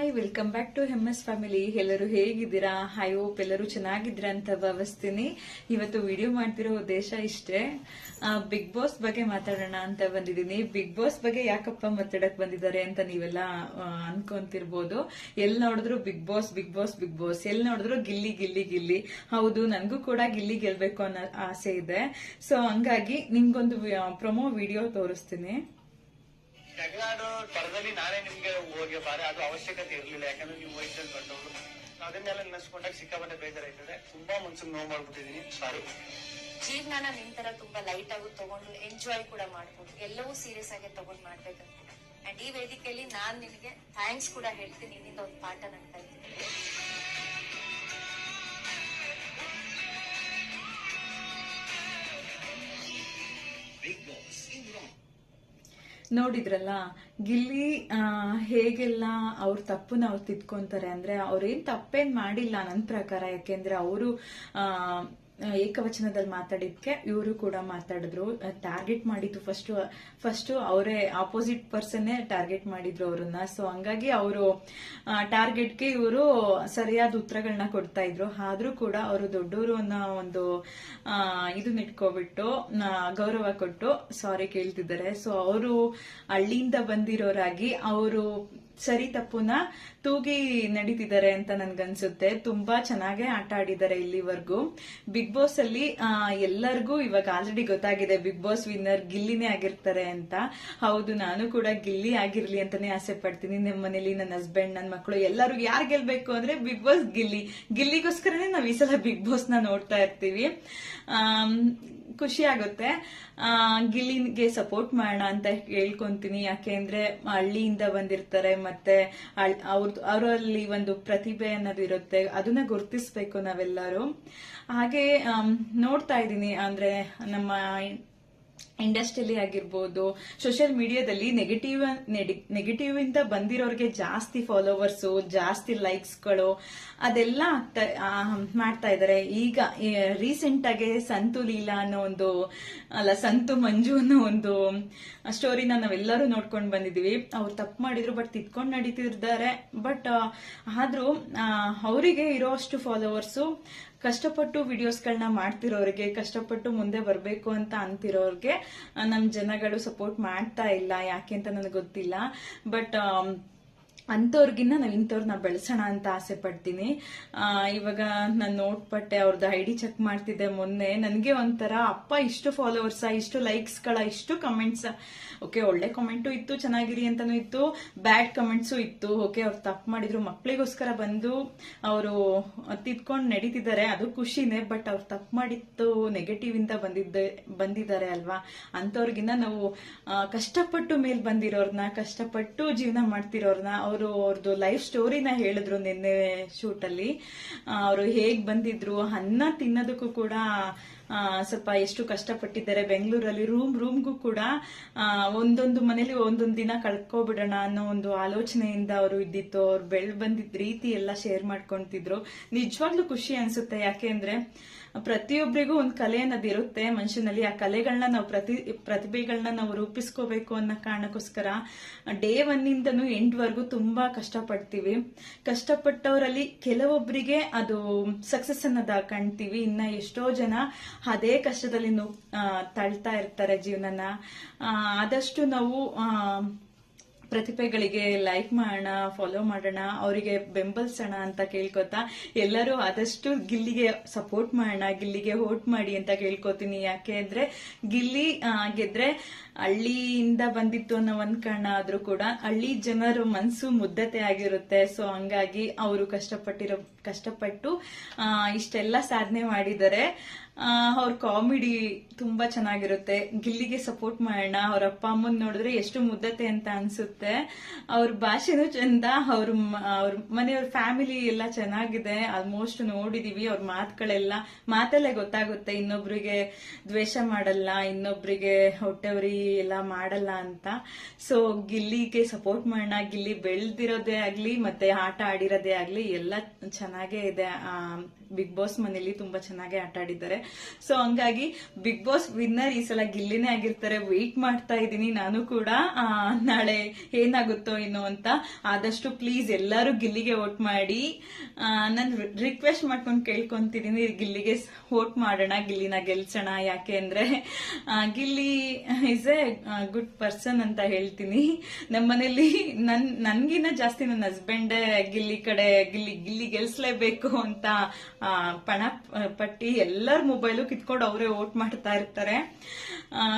Hi, welcome back to MS family. ಎಲ್ಲರೂ ಹೇಗಿದ್ದೀರಾ? I hope ಎಲ್ಲರೂ ಚೆನ್ನಾಗಿದ್ದೀರಾ ಅಂತ ಭಾವಿಸ್ತೀನಿ. ಇವತ್ತು ವಿಡಿಯೋ ಮಾಡ್ತಿರೋ ಉದ್ದೇಶ ಇಷ್ಟೇ. ಬಿಗ್ ಬಾಸ್ ಬಗ್ಗೆ ಮಾತಾಡೋಣ ಅಂತ ಬಂದಿದ್ದೀನಿ. ಬಿಗ್ ಬಾಸ್ ಬಗ್ಗೆ ಯಾಕಪ್ಪ ಮಾತಾಡಕ್ ಬಂದಿದ್ದಾರೆ ಅಂತ ನೀವೆಲ್ಲ ಅನ್ಕೊಂತಿರ್ಬೋದು. ಎಲ್ ನೋಡಿದ್ರು big boss big boss big boss, ಎಲ್ ನೋಡಿದ್ರು ಗಿಲ್ಲಿ ಗಿಲ್ಲಿ ಗಿಲ್ಲಿ. ಹೌದು, ನನ್ಗೂ ಕೂಡ ಗಿಲ್ಲಿ ಗೆಲ್ಬೇಕು ಅನ್ನೋ ಆಸೆ ಇದೆ. ಸೊ ಹಂಗಾಗಿ ನಿಮ್ಗೊಂದು ಪ್ರೊಮೋ ವಿಡಿಯೋ ತೋರಿಸ್ತೀನಿ. ಜಗಳಾಡೋ ಪರದಲ್ಲಿ ನಾನೇ ನಿಮ್ಗೆ ಹೋಗಿ ಬಾರೆ ಅದು ಅವಶ್ಯಕತೆ ಇರ್ಲಿಲ್ಲ. ಯಾಕಂದ್ರೆ ನೀವು ವಯಸ್ಸಲ್ಲಿ ಕಂಡವರು ಅದನ್ನೆಲ್ಲ ನೆನೆಸ್ಕೊಂಡಾಗ ಸಿಕ್ಕಾಪಟ್ಟೆ ಬೇಜಾರಾಯ್ತದೆ. ತುಂಬಾ ಮನ್ಸಿಗೆ ನೋವು ಮಾಡ್ಬಿಟ್ಟಿದೀನಿ. ಸಾರಿ. ಜೀವನ ನಿಮ್ ತರ ತುಂಬಾ ಲೈಟ್ ಆಗಿ ತಗೊಂಡು ಎಂಜಾಯ್ ಕೂಡ ಮಾಡ್ಬೋದು, ಎಲ್ಲವೂ ಸೀರಿಯಸ್ ಆಗಿ ತಗೊಂಡ್ ಮಾಡ್ಬೇಕಂತ. ಅಂಡ್ ಈ ವೇದಿಕೆಯಲ್ಲಿ ನಾನ್ ನಿನಗೆ ಥ್ಯಾಂಕ್ಸ್ ಕೂಡ ಹೇಳ್ತೀನಿ. ನಿನ್ನಿಂದ ಒಂದು ಪಾಠ ನಾನು ಕಲಿತೀನಿ. ನೋಡಿದ್ರಲ್ಲ, ಗಿಲ್ಲಿ ಹೇಗೆಲ್ಲ ಅವ್ರ ತಪ್ಪನ್ನ ಅವ್ರು ತಿದ್ಕೊಂತಾರೆ. ಅಂದ್ರೆ ಅವ್ರೇನ್ ತಪ್ಪೇನ್ ಮಾಡಿಲ್ಲ ನನ್ನ ಪ್ರಕಾರ. ಯಾಕೆಂದ್ರೆ ಅವರು ಏಕವಚನದಲ್ಲಿ ಮಾತಾಡಿದ್ಕೆ ಇವರು ಕೂಡ ಮಾತಾಡಿದ್ರು. ಟಾರ್ಗೆಟ್ ಮಾಡಿದ್ದು ಫಸ್ಟ್ ಅವರೇ ಆಪೋಸಿಟ್ ಪರ್ಸನ್ನೇ ಟಾರ್ಗೆಟ್ ಮಾಡಿದ್ರು ಅವ್ರನ್ನ. ಸೊ ಹಂಗಾಗಿ ಅವರು ಟಾರ್ಗೆಟ್ಗೆ ಇವರು ಸರಿಯಾದ ಉತ್ತರಗಳನ್ನ ಕೊಡ್ತಾ ಇದ್ರು. ಆದ್ರೂ ಕೂಡ ಅವರು ದೊಡ್ಡವರು ಅನ್ನೋ ಒಂದು ಇದನ್ನ ಇಟ್ಕೊಬಿಟ್ಟು ಗೌರವ ಕೊಟ್ಟು ಸಾರಿ ಕೇಳ್ತಿದ್ದಾರೆ. ಸೊ ಅವರು ಹಳ್ಳಿಯಿಂದ ಬಂದಿರೋರಾಗಿ ಅವರು ಸರಿ ತಪ್ಪುನ ತೂಗಿ ನಡೀತಿದ್ದಾರೆ ಅಂತ ನನ್ಗನ್ಸುತ್ತೆ. ತುಂಬಾ ಚೆನ್ನಾಗೇ ಆಟ ಆಡಿದ್ದಾರೆ ಇಲ್ಲಿವರೆಗೂ. ಬಿಗ್ ಬಾಸ್ ಅಲ್ಲಿ ಎಲ್ಲರಿಗೂ ಇವಾಗ ಆಲ್ರೆಡಿ ಗೊತ್ತಾಗಿದೆ ಬಿಗ್ ಬಾಸ್ ವಿನ್ನರ್ ಗಿಲ್ಲಿನೇ ಆಗಿರ್ತಾರೆ ಅಂತ. ಹೌದು, ನಾನು ಕೂಡ ಗಿಲ್ಲಿ ಆಗಿರ್ಲಿ ಅಂತಾನೆ ಆಸೆ ಪಡ್ತೀನಿ. ನಮ್ಮ ಮನೇಲಿ ನನ್ನ ಹಸ್ಬೆಂಡ್, ನನ್ನ ಮಕ್ಕಳು ಎಲ್ಲರೂ ಯಾರು ಗೆಲ್ಬೇಕು ಅಂದ್ರೆ ಬಿಗ್ ಬಾಸ್ ಗಿಲ್ಲಿಗೋಸ್ಕರನೇ ನಾವ್ ಈ ಸಲ ಬಿಗ್ ಬಾಸ್ ನ ನೋಡ್ತಾ ಇರ್ತೀವಿ. ಖುಷಿ ಆಗುತ್ತೆ. ಗಿಲ್ಲಿಗೆ ಸಪೋರ್ಟ್ ಮಾಡೋಣ ಅಂತ ಹೇಳ್ಕೊಂತೀನಿ. ಯಾಕೆಂದ್ರೆ ಹಳ್ಳಿಯಿಂದ ಬಂದಿರ್ತಾರೆ, ಮತ್ತೆ ಅವರಲ್ಲಿ ಒಂದು ಪ್ರತಿಭೆ ಅನ್ನೋದು ಇರುತ್ತೆ. ಅದನ್ನ ಗುರ್ತಿಸ್ಬೇಕು ನಾವೆಲ್ಲರೂ. ಹಾಗೆ ನೋಡ್ತಾ ಇದ್ದೀನಿ, ಅಂದ್ರೆ ನಮ್ಮ ಇಂಡಸ್ಟ್ರಿಯಲ್ಲಿ ಆಗಿರ್ಬೋದು, ಸೋಷಿಯಲ್ ಮೀಡಿಯಾದಲ್ಲಿ ನೆಗೆಟಿವ್ ಇಂದ ಬಂದಿರೋರಿಗೆ ಜಾಸ್ತಿ ಫಾಲೋವರ್ಸ್, ಜಾಸ್ತಿ ಲೈಕ್ಸ್ಗಳು ಅದೆಲ್ಲ ಮಾಡ್ತಾ ಇದಾರೆ. ಈಗ ರೀಸೆಂಟ್ ಆಗಿ ಸಂತು ಲೀಲಾ ಅನ್ನೋ ಒಂದು ಸಂತು ಮಂಜು ಅನ್ನೋ ಒಂದು ಸ್ಟೋರಿನ ನಾವೆಲ್ಲರೂ ನೋಡ್ಕೊಂಡು ಬಂದಿದೀವಿ. ಅವ್ರು ತಪ್ಪು ಮಾಡಿದ್ರು, ಬಟ್ ತಿದ್ಕೊಂಡು ನಡೀತಿದ್ದಾರೆ. ಬಟ್ ಆದ್ರೂ ಅವರಿಗೆ ಇರೋ ಅಷ್ಟು ಫಾಲೋವರ್ಸು ಕಷ್ಟಪಟ್ಟು ವಿಡಿಯೋಸ್ಗಳನ್ನ ಮಾಡ್ತಿರೋರಿಗೆ, ಕಷ್ಟಪಟ್ಟು ಮುಂದೆ ಬರಬೇಕು ಅಂತ ಅಂತಿರೋರ್ಗೆ ನಮ್ ಜನಗಳು ಸಪೋರ್ಟ್ ಮಾಡ್ತಾ ಇಲ್ಲ. ಯಾಕೆ ಅಂತ ನನಗೆ ಗೊತ್ತಿಲ್ಲ. ಬಟ್ ಅಂತವ್ರಿಗಿನ್ನ ನಾವ್ ಇಂಥವ್ರನ್ನ ಬೆಳೆಸೋಣ ಅಂತ ಆಸೆ ಪಡ್ತೀನಿ. ಇವಾಗ ನಾನು ನೋಡ್ಪಟ್ಟೆ, ಅವ್ರದ್ದು ID ಚೆಕ್ ಮಾಡ್ತಿದ್ದೆ ಮೊನ್ನೆ. ನನ್ಗೆ ಒಂಥರ ಅಪ್ಪ ಇಷ್ಟು ಫಾಲೋವರ್ಸ್, ಇಷ್ಟು ಲೈಕ್ಸ್ಗಳ, ಇಷ್ಟು ಕಮೆಂಟ್ಸ್. ಓಕೆ, ಒಳ್ಳೆ ಕಮೆಂಟು ಇತ್ತು, ಚೆನ್ನಾಗಿರಿ ಅಂತಾನು ಇತ್ತು, ಬ್ಯಾಡ್ ಕಮೆಂಟ್ಸು ಇತ್ತು. ಓಕೆ, ಅವ್ರು ತಪ್ಪು ಮಾಡಿದ್ರು, ಮಕ್ಳಿಗೋಸ್ಕರ ಬಂದು ಅವರು ತಿದ್ಕೊಂಡು ನಡೀತಿದ್ದಾರೆ, ಅದು ಖುಷಿನೇ. ಬಟ್ ಅವ್ರು ತಪ್ಪು ಮಾಡಿತ್ತು ನೆಗೆಟಿವ್ ಇಂದ ಬಂದಿದ್ದಾರೆ ಅಲ್ವಾ. ಅಂತವ್ರಿಗಿನ್ನ ನಾವು ಕಷ್ಟಪಟ್ಟು ಮೇಲ್ ಬಂದಿರೋರ್ನ, ಕಷ್ಟಪಟ್ಟು ಜೀವನ ಮಾಡ್ತಿರೋರ್ನ, ಅವ್ರದ್ದು ಲೈಫ್ ಸ್ಟೋರಿನ ಹೇಳಿದ್ರು ನಿನ್ನೆ ಶೂಟ್ ಅಲ್ಲಿ. ಅವರು ಹೇಗ್ ಬಂದಿದ್ರು, ಅನ್ನ ತಿನ್ನೋದಕ್ಕೂ ಕೂಡ ಸ್ವಲ್ಪ ಎಷ್ಟು ಕಷ್ಟಪಟ್ಟಿದ್ದಾರೆ. ಬೆಂಗಳೂರಲ್ಲಿ ರೂಮ್ಗೂ ಕೂಡ ಒಂದೊಂದು ಮನೇಲಿ ಒಂದೊಂದು ದಿನ ಕಳ್ಕೊಬಿಡೋಣ ಅನ್ನೋ ಒಂದು ಆಲೋಚನೆಯಿಂದ ಅವರು ಇದ್ದಿತ್ತು. ಅವ್ರು ಬಂದಿದ್ದ ರೀತಿ ಎಲ್ಲ ಶೇರ್ ಮಾಡ್ಕೊಂತಿದ್ರು. ನಿಜವಾಗ್ಲೂ ಖುಷಿ ಅನ್ಸುತ್ತೆ. ಯಾಕೆ ಅಂದ್ರೆ ಪ್ರತಿಯೊಬ್ಬರಿಗೂ ಒಂದು ಕಲೆ ಅನ್ನೋದು ಇರುತ್ತೆ ಮನುಷ್ಯನಲ್ಲಿ. ಆ ಕಲೆಗಳನ್ನ ನಾವು ಪ್ರತಿಭೆಗಳನ್ನ ನಾವು ರೂಪಿಸ್ಕೋಬೇಕು ಅನ್ನೋ ಕಾರಣಕ್ಕೋಸ್ಕರ ಡೇ 1 ಇಂದನೂ ಎಂಡ್ ವರ್ಗೂ ತುಂಬಾ ಕಷ್ಟಪಡ್ತೀವಿ. ಕಷ್ಟಪಟ್ಟವರಲ್ಲಿ ಕೆಲವೊಬ್ಬರಿಗೆ ಅದು ಸಕ್ಸಸ್ ಅನ್ನೋದ ಕಾಣ್ತೀವಿ. ಇನ್ನ ಎಷ್ಟೋ ಜನ ಅದೇ ಕಷ್ಟದಲ್ಲಿ ತಳ್ತಾ ಇರ್ತಾರೆ ಜೀವನನ. ಆದಷ್ಟು ನಾವು ಪ್ರತಿಭೆಗಳಿಗೆ ಲೈಕ್ ಮಾಡೋಣ, ಫಾಲೋ ಮಾಡೋಣ, ಅವರಿಗೆ ಬೆಂಬಲಿಸೋಣ ಅಂತ ಕೇಳ್ಕೊತಾ ಎಲ್ಲರೂ ಆದಷ್ಟು ಗಿಲ್ಲಿಗೆ ಸಪೋರ್ಟ್ ಮಾಡೋಣ, ಗಿಲ್ಲಿಗೆ ವೋಟ್ ಮಾಡಿ ಅಂತ ಕೇಳ್ಕೊತೀನಿ. ಯಾಕೆ ಅಂದ್ರೆ ಗಿಲ್ಲಿ ಗೆದ್ರೆ ಹಳ್ಳಿಯಿಂದ ಬಂದಿತ್ತು ಅನ್ನೋ ಒಂದ್ ಕಾರಣ ಆದ್ರೂ ಕೂಡ ಹಳ್ಳಿ ಜನರು ಮನ್ಸು ಮುದ್ದತೆ ಆಗಿರುತ್ತೆ. ಸೊ ಹಂಗಾಗಿ ಅವರು ಕಷ್ಟಪಟ್ಟು ಇಷ್ಟೆಲ್ಲ ಸಾಧನೆ ಮಾಡಿದ್ದಾರೆ. ಅವ್ರ ಕಾಮಿಡಿ ತುಂಬಾ ಚೆನ್ನಾಗಿರುತ್ತೆ. ಗಿಲ್ಲಿಗೆ ಸಪೋರ್ಟ್ ಮಾಡೋಣ. ಅವ್ರ ಅಪ್ಪ ಅಮ್ಮನ್ ನೋಡಿದ್ರೆ ಎಷ್ಟು ಮುದ್ದತೆ ಅಂತ ಅನ್ಸುತ್ತೆ. ಅವ್ರ ಭಾಷೆನೂ ಚಂದ, ಅವ್ರ ಮನೆಯವ್ರ ಫ್ಯಾಮಿಲಿ ಎಲ್ಲ ಚೆನ್ನಾಗಿದೆ. ಆಲ್ಮೋಸ್ಟ್ ನೋಡಿದೀವಿ. ಅವ್ರ ಮಾತಲ್ಲೇ ಗೊತ್ತಾಗುತ್ತೆ. ಇನ್ನೊಬ್ರಿಗೆ ದ್ವೇಷ ಮಾಡಲ್ಲ, ಇನ್ನೊಬ್ರಿಗೆ ಹೊಟ್ಟೆವರಿ ಎಲ್ಲ ಮಾಡಲ್ಲ ಅಂತ. ಸೊ ಗಿಲ್ಲಿಗೆ ಸಪೋರ್ಟ್ ಮಾಡೋಣ. ಗಿಲ್ಲಿ ಬೆಳ್ದಿರೋದೇ ಆಗ್ಲಿ ಮತ್ತೆ ಆಟ ಆಡಿರೋದೇ ಆಗ್ಲಿ ಎಲ್ಲ ಚೆನ್ನಾಗೇ ಇದೆ. ಬಿಗ್ ಬಾಸ್ ಮನೇಲಿ ತುಂಬಾ ಚೆನ್ನಾಗಿ ಆಟ ಆಡಿದ್ದಾರೆ. ಸೊ ಹಂಗಾಗಿ ಬಿಗ್ ಬಾಸ್ ವಿನ್ನರ್ ಈ ಸಲ ಗಿಲ್ಲಿನೇ ಆಗಿರ್ತಾರೆ. ವೆಯ್ಟ್ ಮಾಡ್ತಾ ಇದ್ದೀನಿ ನಾನು ಕೂಡ, ನಾಳೆ ಏನಾಗುತ್ತೋ ಏನೋ ಅಂತ. ಆದಷ್ಟು ಪ್ಲೀಸ್ ಎಲ್ಲರೂ ಗಿಲ್ಲಿಗೆ ವೋಟ್ ಮಾಡಿ. ನಾನು ರಿಕ್ವೆಸ್ಟ್ ಮಾಡ್ಕೊಂಡು ಕೇಳ್ಕೊಂತಿದ್ದೀನಿ, ಗಿಲ್ಲಿಗೆ ವೋಟ್ ಮಾಡೋಣ, ಗಿಲ್ಲಿನ ಗೆಲ್ಸೋಣ. ಯಾಕೆ ಅಂದ್ರೆ Gilli is A good person ಅಂತ ಹೇಳ್ತೀನಿ. ನಮ್ಮನೇಲಿ ನನ್ಗಿನ್ನ ಜಾಸ್ತಿ ನನ್ನ ಹಸ್ಬೆಂಡೇ ಗಿಲ್ಲಿ ಕಡೆ ಗಿಲ್ಲಿ ಗೆಲ್ಸ್ಲೇಬೇಕು ಅಂತ ಪಣ ಪಟ್ಟಿ ಎಲ್ಲರ ಮೊಬೈಲು ಕಿತ್ಕೊಂಡು ಅವರೇ ವೋಟ್ ಮಾಡ್ತಾ ಇರ್ತಾರೆ.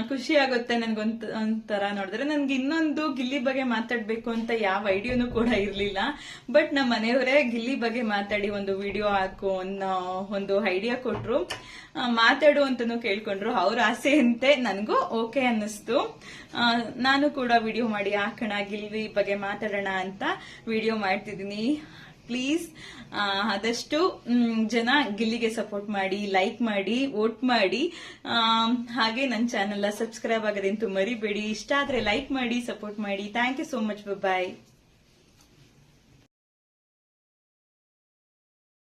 ಖುಷಿ ಆಗುತ್ತೆ ನನ್ಗೊಂಥರ ನೋಡಿದ್ರೆ. ನನ್ಗೆ ಇನ್ನೊಂದು ಗಿಲ್ಲಿ ಬಗ್ಗೆ ಮಾತಾಡ್ಬೇಕು ಅಂತ ಯಾವ ಐಡಿಯಾನು ಕೂಡ ಇರ್ಲಿಲ್ಲ. ಬಟ್ ನಮ್ಮ ಮನೆಯವರೇ ಗಿಲ್ಲಿ ಬಗ್ಗೆ ಮಾತಾಡಿ ಒಂದು ವಿಡಿಯೋ ಹಾಕು ಅನ್ನೋ ಒಂದು ಐಡಿಯಾ ಕೊಟ್ರು. ಮಾತಾಡು ಅಂತಾನು ಕೇಳ್ಕೊಂಡ್ರು. ಅವ್ರ ಆಸೆಯಂತೆ ನನಗೂ ಓಕೆ ಅನ್ನಿಸ್ತು. ನಾನು ಕೂಡ ವಿಡಿಯೋ ಮಾಡಿ ಹಾಕೋಣ, ಗಿಲ್ಲಿ ಬಗ್ಗೆ ಮಾತಾಡೋಣ ಅಂತ ವಿಡಿಯೋ ಮಾಡ್ತಿದ್ದೀನಿ. ಪ್ಲೀಸ್ ಆದಷ್ಟು ಜನ ಗಿಲ್ಲಿಗೆ ಸಪೋರ್ಟ್ ಮಾಡಿ, ಲೈಕ್ ಮಾಡಿ, ವೋಟ್ ಮಾಡಿ. ಹಾಗೆ ನನ್ನ ಚಾನೆಲ್ ಸಬ್ಸ್ಕ್ರೈಬ್ ಆಗೋದಂತೂ ಮರಿಬೇಡಿ. ಇಷ್ಟ ಆದ್ರೆ ಲೈಕ್ ಮಾಡಿ, ಸಪೋರ್ಟ್ ಮಾಡಿ. Thank you so much. Bye.